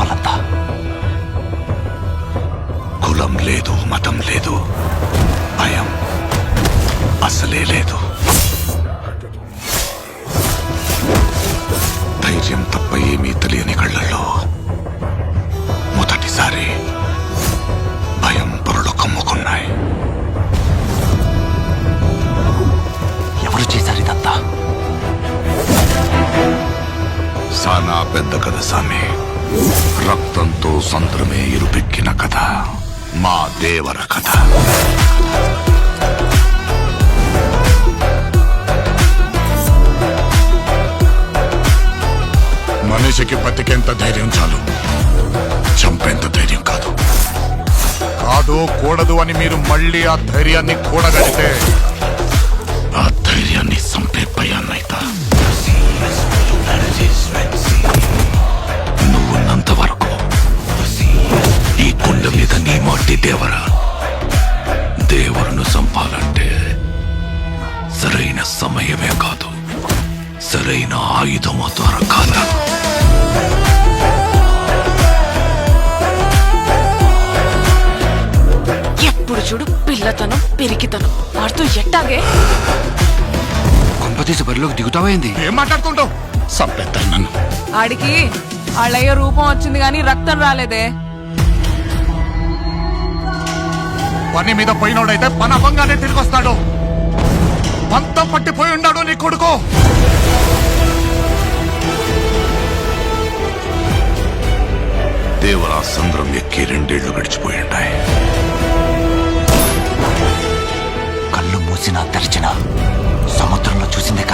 వాళ్ళంతా. కులం లేదు, మతం లేదు, భయం అసలే లేదు. ధైర్యం తప్ప ఏమీ తెలియని కళ్ళల్లో మొదటిసారి భయం పొరలు కమ్ముకున్నాయి. ఎవరు చేశారు ఇదంతా? సానా పెద్ద కథ సామి. రక్తంతో సంద్రమే ఇరుపెక్కిన కథ మా దేవర కథ. మనిషికి బతికేంత ధైర్యం చాలు, చంపేంత ధైర్యం కాదు. కాదు కూడదు అని మీరు మళ్ళీ ఆ ధైర్యాన్ని కూడగలిగితే ఆ ధైర్యాన్ని చంపే భయాన్నైతా. నువ్వున్నంత వరకు ఈ కుండ మీద నీ మట్టి దేవర. దేవరును చంపాలంటే సరైన సమయమే కాదు, సరైన ఆయుధము దొరకాల. ఎప్పుడు చూడు పిల్లతనం పెరిగితనం వాడుతూ ఎట్టాగే. కొంపతీసి బరిలోకి దిగుతావైంది. ఏం మాట్లాడుతుంటావు? చంపేస్తాను నన్ను. ఆడికి వాళ్ళయ్య రూపం వచ్చింది గాని రక్తం రాలేదే. పని మీద పోయినోడైతే పని అవ్వంగానే తిరిగి వస్తాడు. పంతం పట్టిపోయి ఉన్నాడు నీ కొడుకు. దేవరా సంద్రం ఎక్కి 2 ఏళ్లు గడిచిపోయింటాయి. కళ్ళు మూసినా తెరిచినా సముద్రంలో చూసిందే